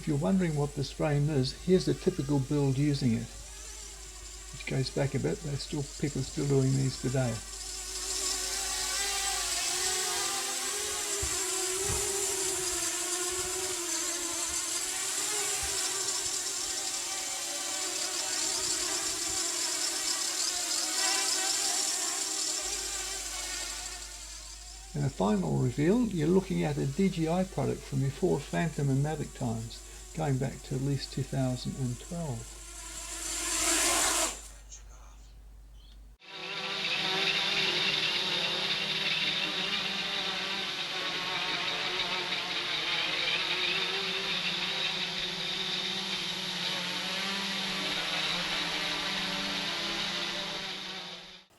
If you're wondering what this frame is, here's the typical build using it, which goes back a bit. People are still doing these today. In a final reveal, you're looking at a DJI product from before Phantom and Mavic times, going back to at least 2012.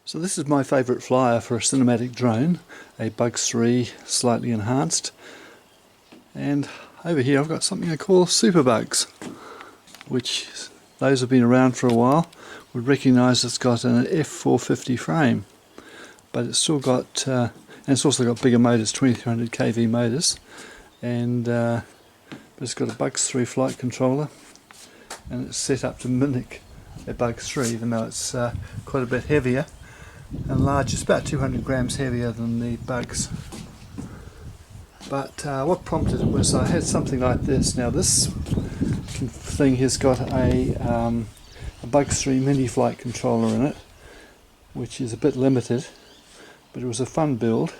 So this is my favourite flyer for a cinematic drone, a Bugs 3 slightly enhanced. And over here I've got something I call Super Bugs, which those who have been around for a while would recognise it's got an F450 frame. But it's still got, and it's also got bigger motors, 2300 kV motors. And but it's got a Bugs 3 flight controller, and it's set up to mimic a Bugs 3, even though it's quite a bit heavier and large. It's about 200 grams heavier than the Bugs. But what prompted it was I had something like this. Now this thing has got a Bugs 3 mini flight controller in it, which is a bit limited, but it was a fun build.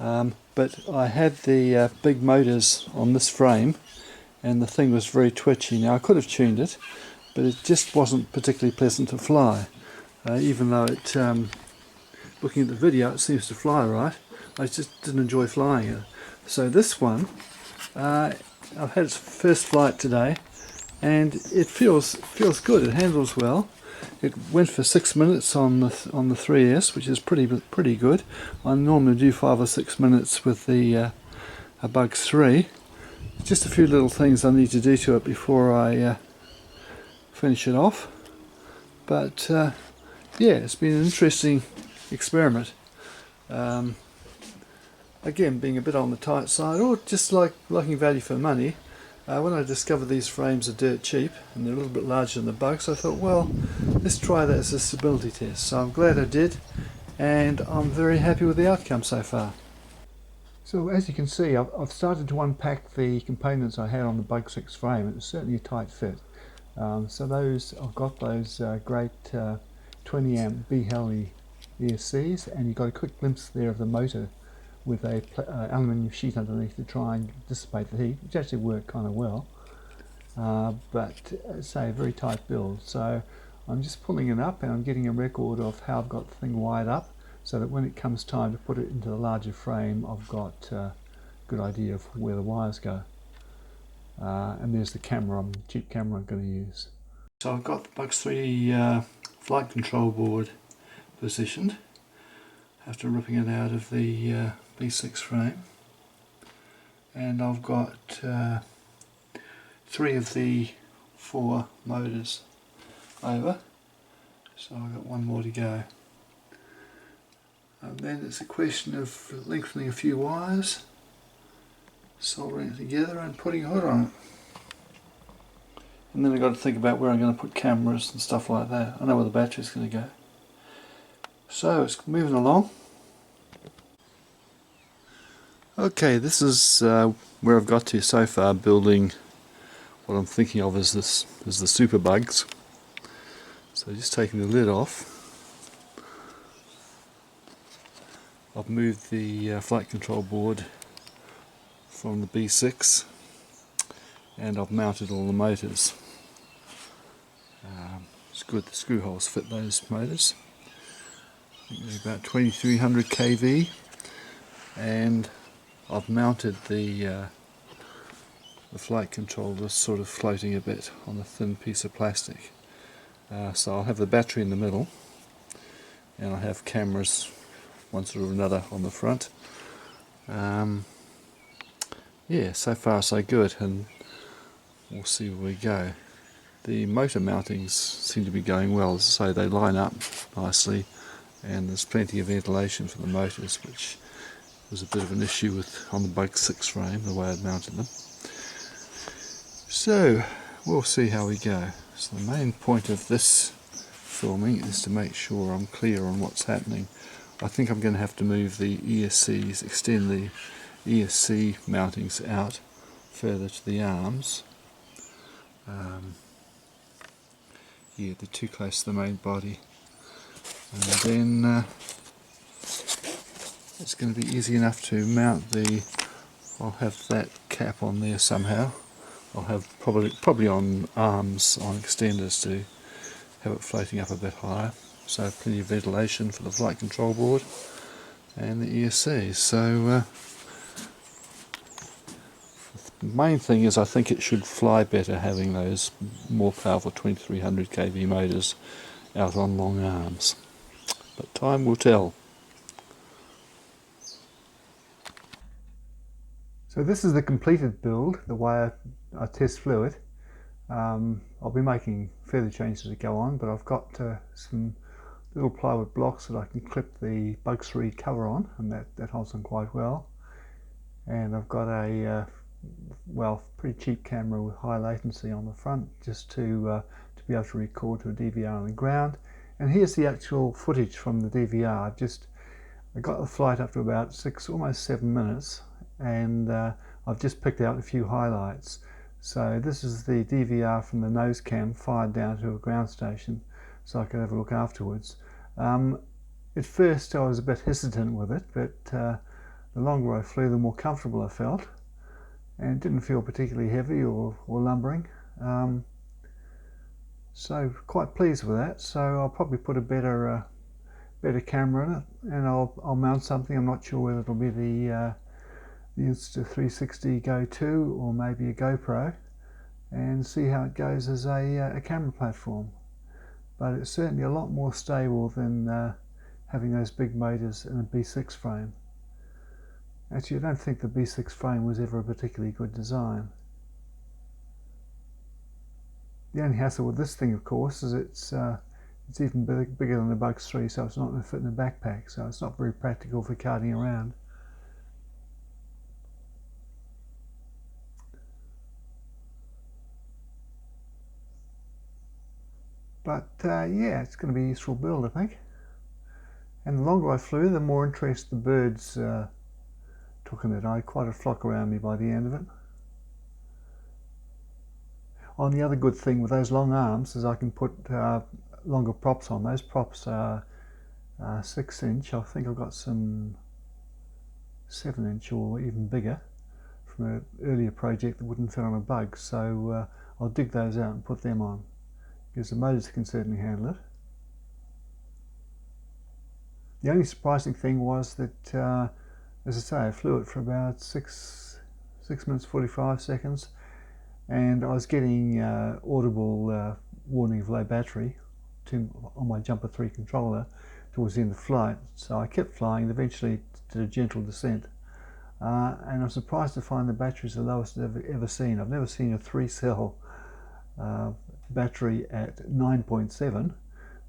But I had the big motors on this frame, and the thing was very twitchy. Now I could have tuned it, but it just wasn't particularly pleasant to fly. Even though it, looking at the video, it seems to fly right, I just didn't enjoy flying it. So this one, I've had its first flight today, and it feels good. It handles well. It went for 6 minutes on the 3S, which is pretty good. I normally do 5 or 6 minutes with the a Bugs 3. Just a few little things I need to do to it before I finish it off. But yeah, it's been an interesting experiment. Again, being a bit on the tight side, or just liking value for money. When I discovered these frames are dirt cheap and they're a little bit larger than the Bugs, I thought, well, let's try that as a stability test. So I'm glad I did, and I'm very happy with the outcome so far. So as you can see, I've started to unpack the components I had on the Bugs 6 frame. It's certainly a tight fit. So I've got those great 20 amp B-Heli ESCs, and you've got a quick glimpse there of the motor with a aluminium sheet underneath to try and dissipate the heat, which actually worked kind of well. But say a very tight build. So I'm just pulling it up and I'm getting a record of how I've got the thing wired up, so that when it comes time to put it into the larger frame, I've got a good idea of where the wires go. And there's the camera, cheap camera I'm going to use. So I've got the Bugs 3 flight control board positioned after ripping it out of the B6 frame, and I've got 3 of the 4 motors over, so I've got 1 more to go. And then it's a question of lengthening a few wires, soldering it together and putting a hood on it. And then I've got to think about where I'm going to put cameras and stuff like that. I know where the battery's going to go. So it's moving along. Okay, this is where I've got to so far, building what I'm thinking of as the Super Bugs. So just taking the lid off, I've moved the flight control board from the B6, and I've mounted all the motors. It's good the screw holes fit those motors. I think they're about 2300 kV, and I've mounted the flight controller sort of floating a bit on a thin piece of plastic. So I'll have the battery in the middle, and I'll have cameras, one sort of another, on the front. Yeah, so far so good, and we'll see where we go. The motor mountings seem to be going well, so they line up nicely, and there's plenty of ventilation for the motors, which was a bit of an issue on the Bugs 6 frame, the way I'd mounted them. So we'll see how we go. So the main point of this filming is to make sure I'm clear on what's happening. I think I'm going to have to move the ESCs, extend the ESC mountings out further to the arms. Yeah, they're too close to the main body. And then it's going to be easy enough to mount the, I'll have that cap on there somehow. I'll have probably on arms, on extenders, to have it floating up a bit higher. So plenty of ventilation for the flight control board and the ESC. So the main thing is I think it should fly better having those more powerful 2300 kV motors out on long arms. But time will tell. So this is the completed build, the way I test flew it. I'll be making further changes as we go on, but I've got some little plywood blocks that I can clip the Bugs 3 cover on, and that holds them quite well. And I've got a pretty cheap camera with high latency on the front, just to be able to record to a DVR on the ground. And here's the actual footage from the DVR. I got the flight up to about almost 7 minutes, and I've just picked out a few highlights. So this is the DVR from the nose cam fired down to a ground station so I could have a look afterwards. At first I was a bit hesitant with it, but the longer I flew the more comfortable I felt, and it didn't feel particularly heavy or lumbering. So quite pleased with that. So I'll probably put a better camera in it, and I'll mount something. I'm not sure whether it'll be the Insta360 Go 2 or maybe a GoPro, and see how it goes as a camera platform. But it's certainly a lot more stable than having those big motors in a B6 frame. Actually, I don't think the B6 frame was ever a particularly good design. The only hassle with this thing, of course, is it's even bigger than the Bugs 3, so it's not going to fit in a backpack, so it's not very practical for carting around. But yeah, it's going to be a useful build, I think. And the longer I flew, the more interest the birds took in it. I had quite a flock around me by the end of it. The other good thing with those long arms is I can put longer props on. Those props are 6-inch. I think I've got some 7-inch or even bigger from an earlier project that wouldn't fit on a Bug. So I'll dig those out and put them on, because the motors can certainly handle it. The only surprising thing was that, as I say, I flew it for about 6 minutes 45 seconds, and I was getting audible warning of low battery on my Jumper 3 controller towards the end of the flight. So I kept flying and eventually did a gentle descent. And I'm surprised to find the battery's the lowest I've ever seen. I've never seen a 3-cell battery at 9.7,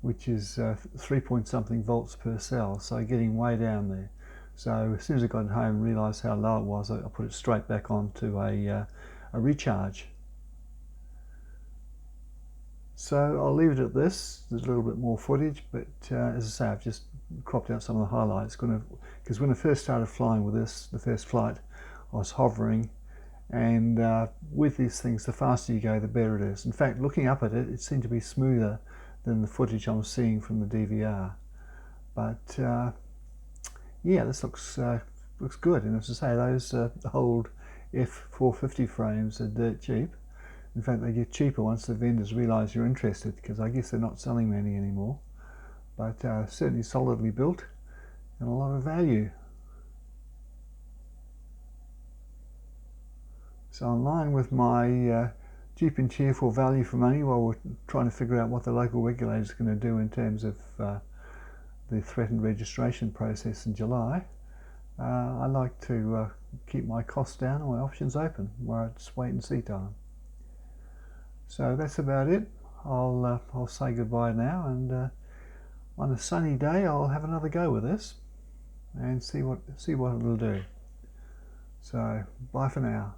which is 3-point-something volts per cell, so getting way down there. So as soon as I got home and realised how low it was, I put it straight back onto a recharge. So I'll leave it at this. There's a little bit more footage, but as I say, I've just cropped out some of the highlights, because when I first started flying with this, the first flight, I was hovering. And with these things, the faster you go, the better it is. In fact, looking up at it, it seemed to be smoother than the footage I'm seeing from the DVR. But yeah, this looks good. And as I say, those old F450 frames are dirt cheap. In fact, they get cheaper once the vendors realise you're interested, because I guess they're not selling many anymore. But certainly solidly built and a lot of value. So in line with my cheap and cheerful value for money, while we're trying to figure out what the local regulator is going to do in terms of the threatened registration process in July, I like to keep my costs down and my options open, where it's wait and see time. So that's about it. I'll say goodbye now, and on a sunny day I'll have another go with this and see what it'll do. So bye for now.